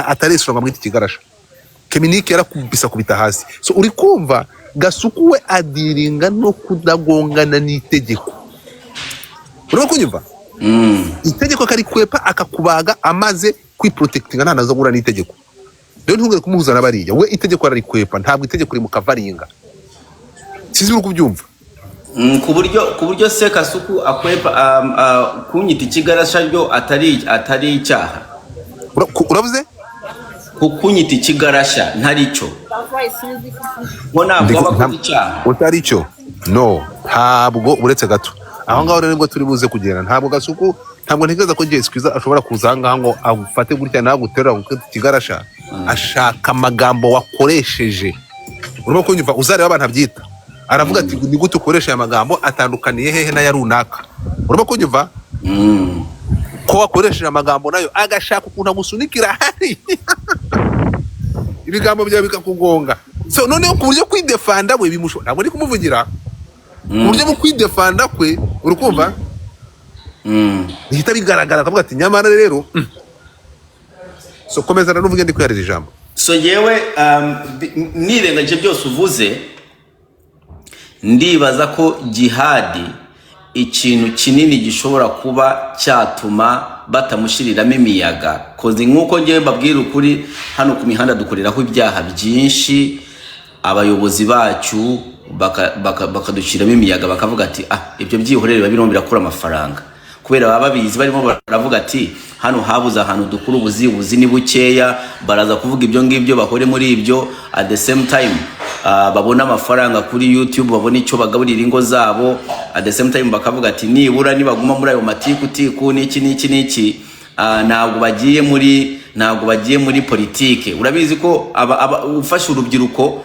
A: ataresonga mwiti kigarasha. Keminike yarakubisa kubita hasi. So uri kumva gasuku we adiringa no kudagongana n'itegeko. Urimo kunyumva? Itegeko kari kwepa akakubaga amaze kwiprotectinga nta nazo gura n'itegeko. Rero ntungere kumuhuza nabariya. We itegeko ari kwepa, ntabwo itegeko ri mukavaringa. Sizi uri kubyumva?
B: Ku buryo se Kasuku akwepa kunyita ikigarasha ryo atari icyaha.
A: Uravuze?
B: Kunyita ikigarasha ntari cyo. Ngo ntabwo abakoze icyaha.
A: Utari cyo. No, ntabwo uretse gato. Aho ngaho rero ngo turi buze kugenda. Ntabwo Gasuku, ntabwo ntekereza ko Jesse Kwiza ashobora kuzanga ngo agufate gutya nagutera ikigarasha. Ashaka amagambo wakoresheje. Urimo kunyumva uzareba abantu abyita. Aravuga ati ni gute ukoresha aya magambo atandukaniye hehe na ya runaka. Urimo kunyumva? Ko wakoresheje amagambo nayo agashaka ukuntu agusunikira hari. Ibigambo bya bikakugonga. So noneho ku buryo kwidefanda we bimusho. Ntabwo ndi kumuvugira. Ku buryo bwo kwidefanda kwe urukumva? Bihita bigaragara akavuga ati nyamara rero. So komeza nanuvuge ndi kwiyarira ijambo.
B: So yewe nirengaje byose uvuze, ndibaza ko jihadi ikintu kinini gishobora kuba cyatuma batamushiriramo imiyaga. Koze nkuko ngiye mbabwira ukuri, hano ku mihanda dukoreraho ibyaha byinshi, abayobozi bacu bakadushyiramo imiyaga bakavuga ati ibyo byihorere babirimo birakura amafaranga, kubera baba babizi barimo baravuga ati hano habuze ahantu dukura ubuzi ni bukeya, baraza kuvuga ibyo ngibyo bahore muri ibyo, at the same time babona amafaranga kuri YouTube, babona icyo bagaburira ingo zabo, at the same time bakavuga ati nibura nibaguma muri ayo matiku niki ntabwo bagiye muri politike. Urabizi ko ufasha urubyiruko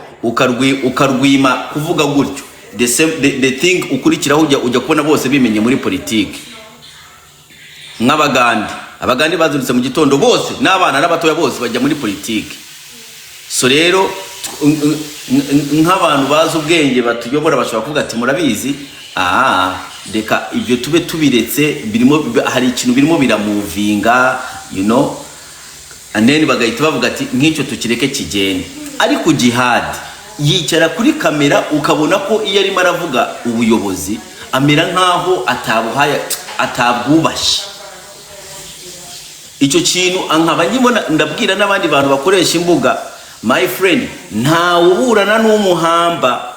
B: ukarwima kuvuga gutyo, the thing ukurikiraho ujya kubona bose bimenye muri politike. Abagande bazurutse mu gitondo bose n'abana n'abatoya bose bajya muri politike. So rero nk'abantu bazi ubwenge batuyobora bashobora kuvuga ati murabizi reka ibyo tube tubiretse, hari ikintu birimo biramuvinga, and then bagahita bavuga ati nk'icyo tukireke kigende. Ariko jihad yicara kuri kamera ukabona ko iyo arimo aravuga ubuyobozi amera nkaho atabwubashye. Icyo kintu nkaba nkibona, ndabwira n'abandi bantu bakoresha imbuga, my friend, ntawe uburana n'umuhamba.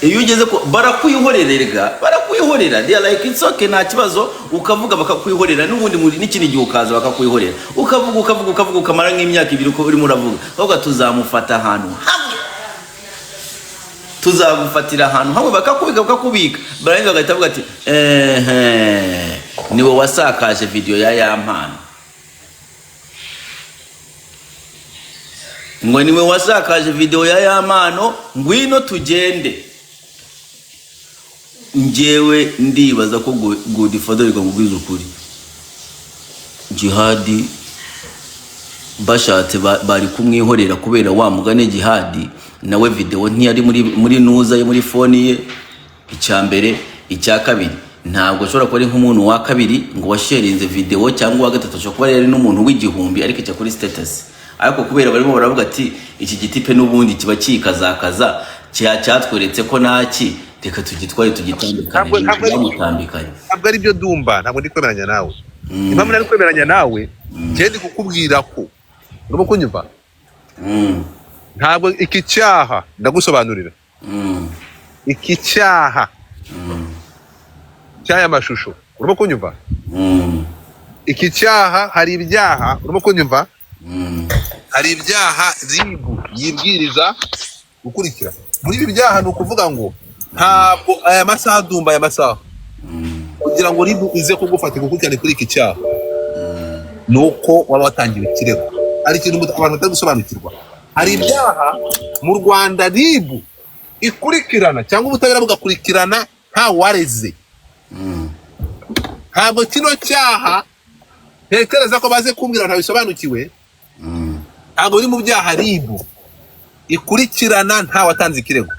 B: Iyo ugeze ko barakwihorererega, barakwihorera, they are like it's okay, nta kibazo, ukavuga bakakwihorera, n'ubundi muri n'ikindi gihe ukaza bakakwihorera, ukavuga ukamara nk'imyaka 2 uko urimo uravuga, ahubwo tuzamufata ahantu hamwe, tuzagufatira ahantu hamwe, bakakubika barangiza bagahita bavuga ati niwe wasakaje video ya Yampano, ngo niwe wasakaje video ya Yampano, ngwino tugende. Njyewe ndibaza ko Godfather bikakubwiza ukuri, Jihadi bashatse bari kumwihorera kubera wa mugane Jihadi nawe video ntiyari muri nuza ye, muri phone ye. Icyambere, icya kabiri, ntabwo ashobora kuba ari nk'umuntu wa kabiri ngo washarinze video, cyangwa wa gatatu ashobora kuba ari n'umuntu w'igihumbi ariko cya kuri status. Ariko kubera barimo baravuga ati iki gitipe n'ubundi kiba kikazakaza cyatweretse ko naki, reka tugitware tugitandukanye.
A: Ntabwo ari byo Dumba, ntabwo ndi kwemeranya nawe. Impamvu nari kwemeranya nawe, njye ndi kukubwira ko urimo kunyumva. Ntabwo iki cyaha ndagusobanurira. Iki cyaha cyaya mashusho, urimo kunyumva. Iki cyaha, hari ibyaha, urimo kunyumva. Hari ibyaha ribu yibwiriza gukurikira. Muri ibi byaha ni ukuvuga ngo ntabwo aya masaha Dumba, aya masaha kugira ngo ribu ize kugufata gukurikirana kuri iki cyaha, nuko waba watangiwe ikirego. Ari ikintu abantu batari gusobanukirwa. Hari ibyaha mu Rwanda ribu ikurikirana cyangwa ubutabera bugakurikirana nta wareze. Ntabwo kino cyaha ntekereza ko baze kumbwira ntabisobanukiwe. Ntabwo biri mu byaha ribu ikurikirana nta watanze ikirego.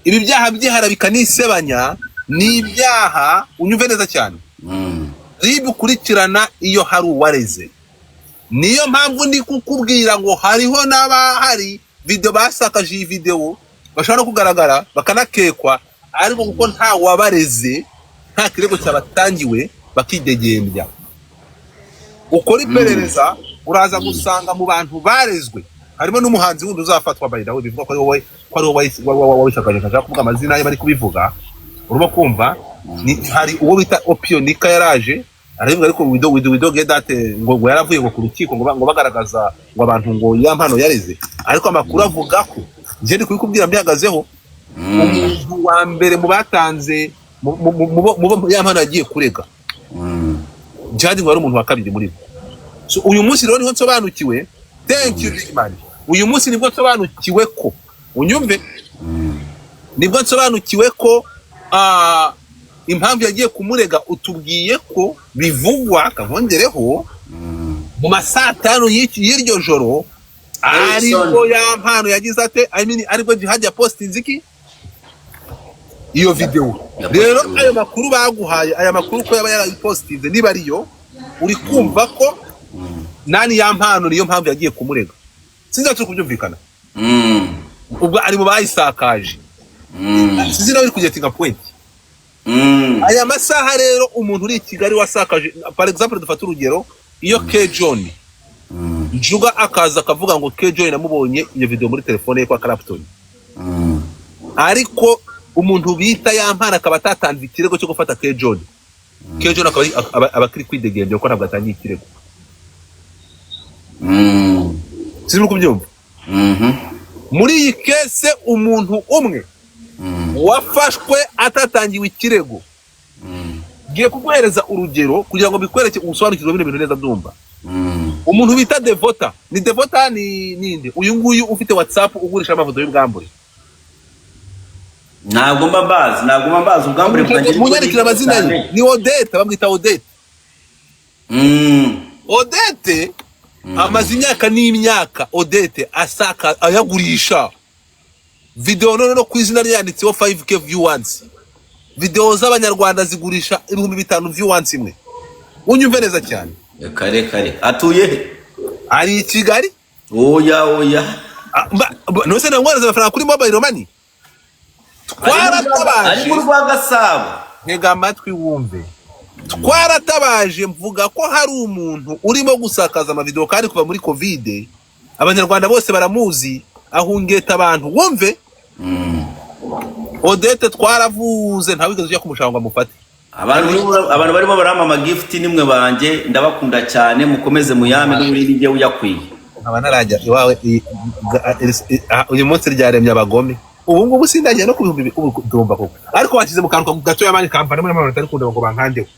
A: Ibi byaha byihara bikanisebanya ni ibyaha, unyumve neza cyane, ribu ikurikirana iyo hari uwareze. Niyo mpamvu ndi kukubwira ngo hariho n'abahari video basakaje iyi video bashobora kugaragara bakanakekwa, ariko kuko nta wabareze, nta kirego cyabatangiwe, bakidegembya. Ukora iperereza uraza gusanga mu bantu barezwe harimo n'umuhanzi wundi uzafatwa by the way, bivuga ko ari wowe wishakaje kaje kuvuga amazina ye bari kubivuga. Urimo kumva, hari uwo bita Opionika yaraje arabivuga, ariko we don't get that, ngo yaravuye ngo ku rukiko ngo bagaragaza ngo abantu ngo Yampano yareze. Ariko amakuru avuga ko nje ndi kubikubwira mbihagazeho, umuntu wa mbere mu batanze mu Yampano yagiye kurega, Jihadi ngo ari umuntu wa kabiri muri bo. So uyu munsi rero niho nsobanukiwe, thank you big man, uyu munsi nibwo nsobanukiwe ko, unyumve, nibwo nsobanukiwe ko impamvu yagiye kumurega utubwiye ko bivugwa kavongereho mu masaa 5 y'iryo joro, ariko Yampano yagize ate, ariko Jihadi ya postinze iki iyo video. Rero ayo makuru baguhaye, aya makuru ko yaba yarapostinze niba ariyo, uri kumva ko nani Yampano niyo mpamvu yagiye kumurega. Sinza turi kubyumvikana. Ubwo ari mu bayisakaje. Sinzi nawe uri kugetinga point. Aya masaha rero umuntu uri Kigali wasakaje, for example dufata urugero, iyo K John Njuga akaza akavuga ngo K John namubonye iyo video muri telefone ye kwa Clapton, ariko umuntu bita Yampano akaba atatanze ikirego cyo gufata K John, K John abakiri kwidegembya ko ntabwo atangiye ikirego. Sinzi kubyumva. Muri iyi kese umuntu umwe wafashwe atatangiwe ikirego, giye kuguhereza urugero kugira ngo bikwereke ubusobanukirwe bino bintu neza Dumba. Umuntu bita Devota, ni Devota ni ninde? Uyu nguyu ufite WhatsApp ugurisha amafoto y'ubwambure.
B: Ntabwo mbabazi ubwambure bwanjye.
A: Munyandikira amazina ye, ni Odette, bamwita Odette. Odette amaze imyaka n'imyaka, Odette asaka ayagurisha video no ku izina ryanditseho 5k viewers. Video z'abanyarwanda zigurisha 5,000 viewers imwe. Unyumve neza cyane.
B: Kare atuye he?
A: Ari i Kigali.
B: Oya
A: nose nangwaraza amafaranga kuri mobile money twaratabaje
B: ari mu Rwagasabo
A: ntega amatwi wumve twaratabaje mvuga ko hari umuntu urimo gusakaza amavideo kandi kuva muri covid abanyarwanda bose baramuzi ahungeta abantu wumve Odette twaravuze nta wigeze ujya kumushanga mufate
B: abantu barimo barama amagift nimwe banje ndabakunda cyane mukomeze muyame n'uri ngiye uyakwiye
A: abanarajya iwawe uyu munsi ryaremye abagome ubu ngubu sindagiye no kubihumbi ndumva koko ariko wakize mu kantu gato y'amani kampani muri abantu tarikunda ngo bankandeho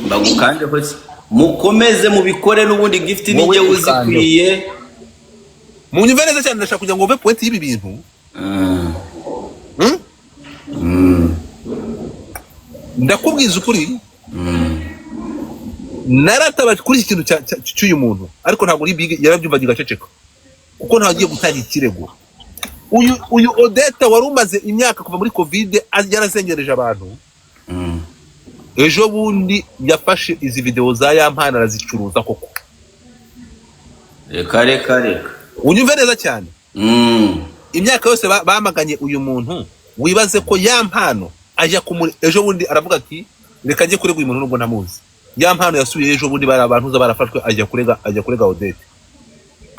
B: bagukande ko mukomeze mubikore n'ubundi gift ngiye uzikwiye
A: munyumve neza cyane ndashaka kugira ngo uve point y'ibi bintu ndakubwiza ukuri naratabaje kuri iki kintu cy'uyu muntu ariko ntabwo uri big yarabyumva gigaceceka kuko ntagiye gutanga ikirego uyu Odette wari umaze imyaka kuva muri covid yarazengereje abantu ejo bundi yafashe izi video za yampana arazicuruza koko
B: reka
A: unyumve neza cyane imyaka yose bamaganye uyu muntu wibaze ko yampano ajya ejo bundi aravuga ati reka njye kurega uyu muntu nubwo ntamuzi yampano yasubiye ejo bundi bari abantu za barafashwe ajya kurega Odette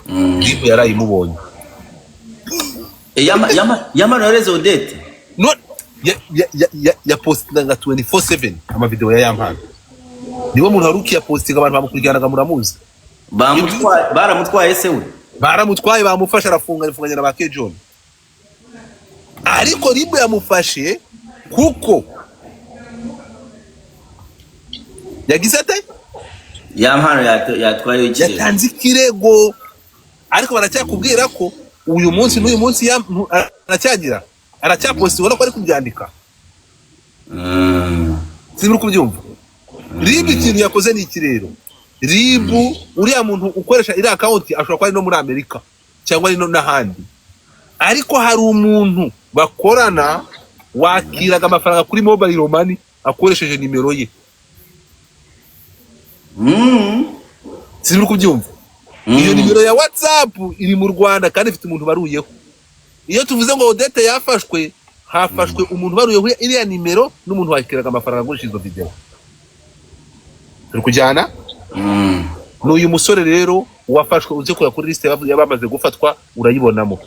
A: ndipo yarayimubonye
B: yampano yareze Odette
A: no ya postinga 24/7 ama video ya yampano niwe muntu waruki ya postinga abantu bamukurikiranaga muramuzi
B: baramutwaye se we
A: baramutwaye bamufasha arafunganye na ba Kejon ariko ribu yamufashe kuko yagize ate
B: yampano yatwaye iki
A: yatanze ikirego ariko baracyakubwira ko uyu munsi n'uyu munsi aracyaposti ubona ko ari kubyandika sinuri kubyumva ribu ikintu yakoze ni ikirero ribu uriya muntu ukoresha iri account ashobora kuba ari no muri Amerika cyangwa ari no n'ahandi ariko hari umuntu bakorana wakiraga amafaranga kuri mobile money akoresheje nimero ye sinuri kubyumva iyo nimero ya WhatsApp iri mu Rwanda kandi ifite umuntu baruyeho iyo tuvuze ngo Odette yafashwe hafashwe umuntu baruyeho iriya nimero n'umuntu wakiraga amafaranga agurisha izo video turi kujyana n'uyu musore rero wafashwe uze kura kuri liste yabamaze gufatwa urayibonamo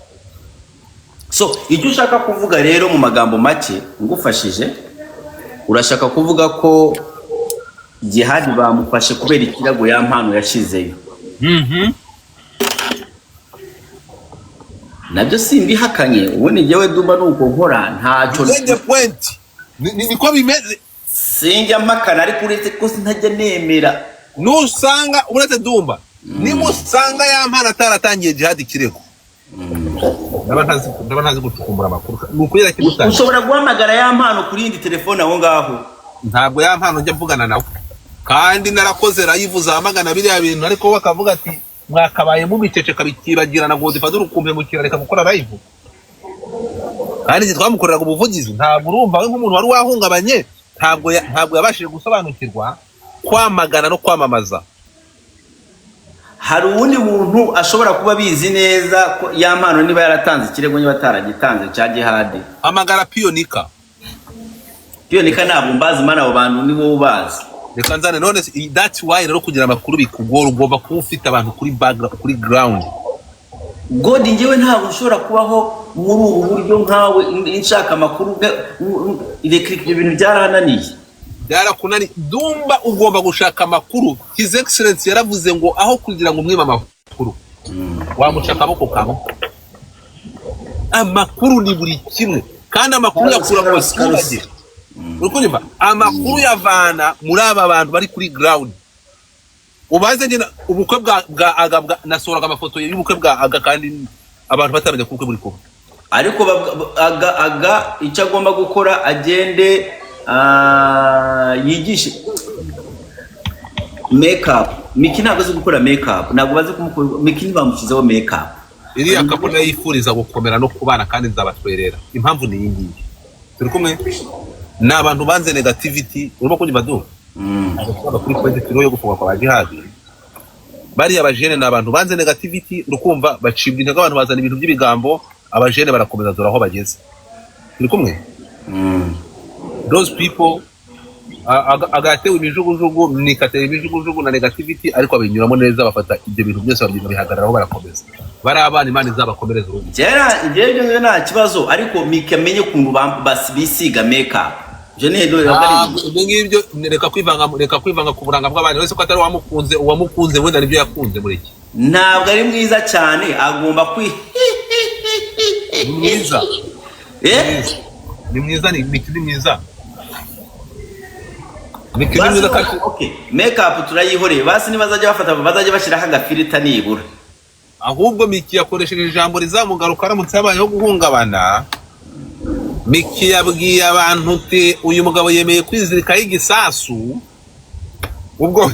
B: so icyo ushaka kuvuga rero mu magambo make ngufashije urashaka kuvuga ko Jihad bamufashe kubera ikirago yampano yashizeyo nabyo simbihakanye ubundi jewe dumba nuko nkora ntacyo
A: point niko bimeze
B: sinjya makana ariko uretse ko sintajya nemera
A: nusanga uretse dumba nimusanga yampana ataratangiye Jihad ikirego ndaba ntazi gucukumbura amakuru nukuyera kimutanga
B: ushobora guhamagara yampano kuri indi telefone aho ngaho
A: ntabwo yampano njya mvugana nawe kandi narakoze rayivuza amagana biriya bintu ariko bakavuga ati mwakabaye mu biceceka bikibagirana ngo zifate urukumbe mu kirareka gukora live kandi twamukoreraga ubuvugizi ntabwo urumva we nk'umuntu wari wahungabanye ntabwo yabashije gusobanukirwa kwamagana no kwamamaza
B: hari uwundi muntu ashobora kuba bizi neza ko yampano niba yaratanze ikirego niba ataragitanze cya Jihad
A: amagara Pionika
B: ntabwo mbazi mana abo bantu ni wowe ubazi
A: reka nzane none that's why rero kugira amakuru bikugora ugomba kuba ufite abantu kuri ground
B: God ngewe ntabwo ushobora kubaho muri ubu buryo nkawe inshaka amakuru ibintu byarahananiye
A: byarakunani dumba ugomba gushaka amakuru His Excellency yaravuze ngo aho kugira ngo umwima amakuru wamushaka amoko kamwe amakuru ni buri kimwe kandi amakuru yakura mu baturage urukunyumva amakuru yavana muri aba bantu bari kuri ground ubaze nyina ubukwe bwa aga nasoraga amafoto y'ubukwe bwa aga kandi abantu batamenya kubukwe buri ko
B: ariko aga icyo agomba gukora agende yigishe makeup Miki ntabwo azi gukora makeup ntabwo bazi kumukora Miki bamushyizeho makeup
A: iriya kabona yifuriza gukomera no kubana kandi nzabatwerera impamvu ni iyi ngiyi turi kumwe n'abantu banze negativity urimo kunyumva do kuri point yo gufunga kwa Jihad bariya abajene ni abantu banze negativity urukumva bacibwa intege abantu bazana ibintu by'ibigambo abajene barakomeza dore aho bageze turi kumwe those people agatewe imijugujugu nikatera imijugujugu na negativity ariko abinyuramo neza bafata ibyo bintu byose babyina bihagararaho barakomeza bari abana imana izabakomereza urugo
B: njyewe nta kibazo ariko mikamenye ukuntu bisiga makeup je ne do
A: ibyo ngibyo reka kwivanga ku buranga bw'abana wese ko atari uwamukunze wenda nibyo yakunze muri iki
B: ntabwo ari mwiza cyane agomba
A: mwiza ni mwiza ni mwiza
B: okay makeup turayihoreye basi nibazajya bafata bazajya bashiraho agafilita nibura
A: ahubwo Miki yakoresheje ijambo rizamugaruka aramutse yabayeho guhungabana Miki yabwiye abantu te uyu mugabo yemeye kwizirikaho igisasu ubwo